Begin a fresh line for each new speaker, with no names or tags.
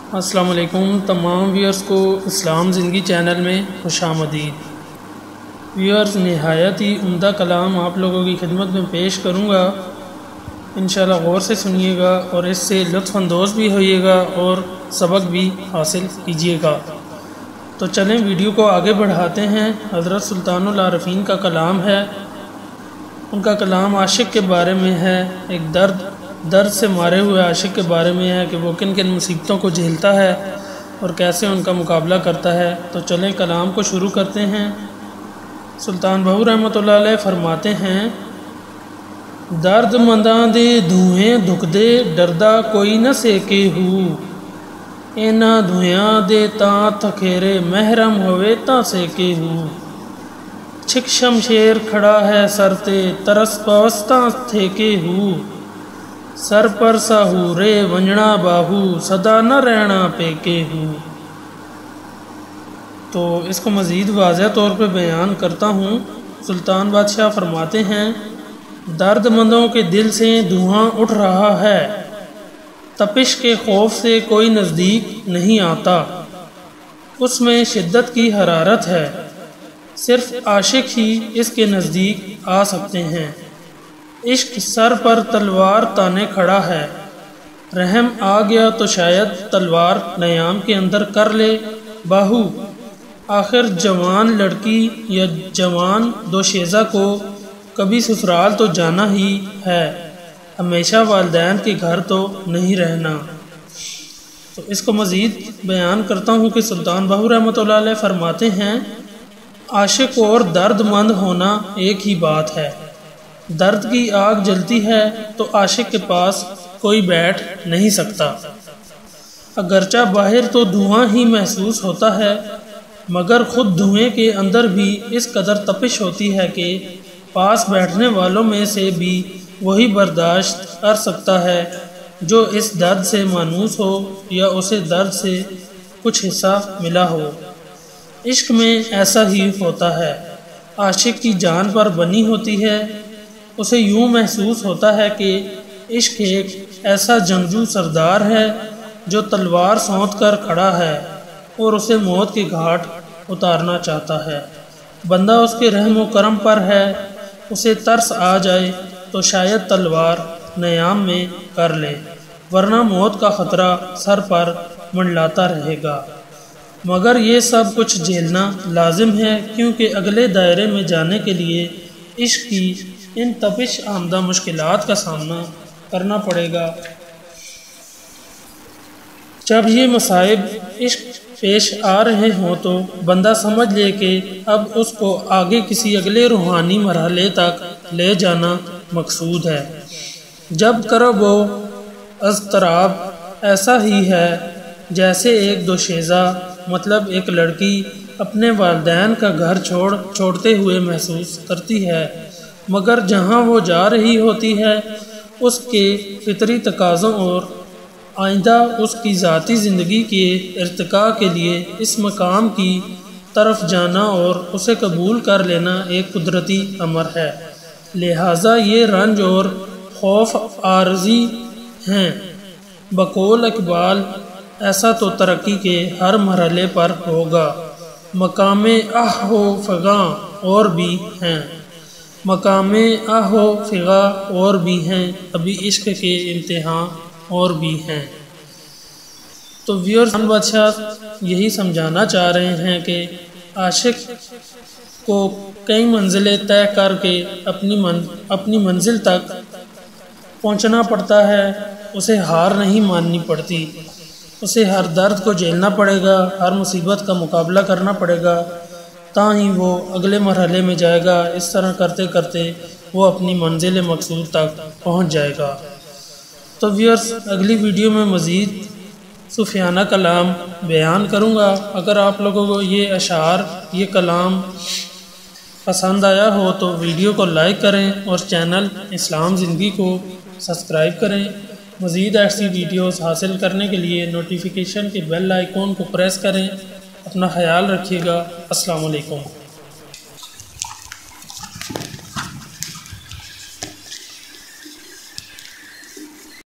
السلام علیکم تمام ویورز کو اسلام زندگی چینل میں خوش آمدید۔ ویورز نہایت ہی عمدہ کلام آپ لوگوں کی خدمت میں پیش کروں گا، انشاءاللہ غور سے سنیے گا اور اس سے لطف اندوز بھی ہوئیے گا اور سبق بھی حاصل کیجیے گا۔ تو چلیں ویڈیو کو آگے بڑھاتے ہیں۔ حضرت سلطان العارفین کا کلام ہے، ان کا کلام عاشق کے بارے میں ہے، ایک درد سے مارے ہوئے عاشق کے بارے میں ہے کہ وہ کن کن مصیبتوں کو جھیلتا ہے اور کیسے ان کا مقابلہ کرتا ہے۔ تو چلیں کلام کو شروع کرتے ہیں۔ سلطان بہو رحمۃ اللہ علیہ فرماتے ہیں، درد منداں دے دھوئیں دھک دے ڈردا کوئی نہ سیکے ہو، اینا دھویاں دے تاں تھکیرے محرم ہوئے تاں سیکے ہو، چھک شمشیر کھڑا ہے سر تے ترس پوستاں تھیکے ہو، سر پر ساہورے ونجنا باہو صدا نہ رہنا پیکے ہو۔ تو اس کو مزید واضح طور پہ بیان کرتا ہوں۔ سلطان بادشاہ فرماتے ہیں، درد مندوں کے دل سے دھواں اٹھ رہا ہے، تپش کے خوف سے کوئی نزدیک نہیں آتا، اس میں شدت کی حرارت ہے، صرف عاشق ہی اس کے نزدیک آ سکتے ہیں، عشق سر پر تلوار تانے کھڑا ہے، رحم آ گیا تو شاید تلوار نیام کے اندر کر لے باہو، آخر جوان لڑکی یا جوان دوشیزہ کو کبھی سسرال تو جانا ہی ہے، ہمیشہ والدین کے گھر تو نہیں رہنا۔ تو اس کو مزید بیان کرتا ہوں کہ سلطان بہو رحمۃ اللہ علیہ فرماتے ہیں، عاشق اور درد مند ہونا ایک ہی بات ہے، درد کی آگ جلتی ہے تو عاشق کے پاس کوئی بیٹھ نہیں سکتا، اگرچہ باہر تو دھواں ہی محسوس ہوتا ہے مگر خود دھوئیں کے اندر بھی اس قدر تپش ہوتی ہے کہ پاس بیٹھنے والوں میں سے بھی وہی برداشت کر سکتا ہے جو اس درد سے مانوس ہو یا اسے درد سے کچھ حصہ ملا ہو۔ عشق میں ایسا ہی ہوتا ہے، عاشق کی جان پر بنی ہوتی ہے، اسے یوں محسوس ہوتا ہے کہ عشق ایک ایسا جنگجو سردار ہے جو تلوار سونت کر کھڑا ہے اور اسے موت کے گھاٹ اتارنا چاہتا ہے، بندہ اس کے رحم و کرم پر ہے، اسے ترس آ جائے تو شاید تلوار نیام میں کر لے، ورنہ موت کا خطرہ سر پر منڈلاتا رہے گا، مگر یہ سب کچھ جھیلنا لازم ہے کیونکہ اگلے دائرے میں جانے کے لیے عشق کی ان تپش آمدہ مشکلات کا سامنا کرنا پڑے گا۔ جب یہ مصائب عشق پیش آ رہے ہوں تو بندہ سمجھ لے کہ اب اس کو آگے کسی اگلے روحانی مرحلے تک لے جانا مقصود ہے۔ جب کرب و اضطراب ایسا ہی ہے جیسے ایک دوشیزہ مطلب ایک لڑکی اپنے والدین کا گھر چھوڑتے ہوئے محسوس کرتی ہے، مگر جہاں وہ جا رہی ہوتی ہے اس کے فطری تقاضوں اور آئندہ اس کی ذاتی زندگی کے ارتقاء کے لیے اس مقام کی طرف جانا اور اسے قبول کر لینا ایک قدرتی امر ہے، لہٰذا یہ رنج اور خوف عارضی ہیں۔ بقول اقبال، ایسا تو ترقی کے ہر مرحلے پر ہوگا، مقام آہ و فغاں اور بھی ہیں، مقام آہ و فغاں اور بھی ہیں، ابھی عشق کے امتحان اور بھی ہیں۔ تو ویورز بادشاہ یہی سمجھانا چاہ رہے ہیں کہ عاشق کو کئی منزلیں طے کر کے اپنی منزل تک پہنچنا پڑتا ہے، اسے ہار نہیں ماننی پڑتی، اسے ہر درد کو جھیلنا پڑے گا، ہر مصیبت کا مقابلہ کرنا پڑے گا، تاں ہی وہ اگلے مرحلے میں جائے گا، اس طرح کرتے کرتے وہ اپنی منزل مقصود تک پہنچ جائے گا۔ تو ویورز اگلی ویڈیو میں مزید صوفیانہ کلام بیان کروں گا۔ اگر آپ لوگوں کو یہ اشعار، یہ کلام پسند آیا ہو تو ویڈیو کو لائک کریں اور چینل اسلام زندگی کو سبسکرائب کریں۔ مزید ایسی ویڈیوز حاصل کرنے کے لیے نوٹیفیکیشن کے بیل آئیکن کو پریس کریں۔ اپنا خیال رکھیے گا۔ السلام علیکم۔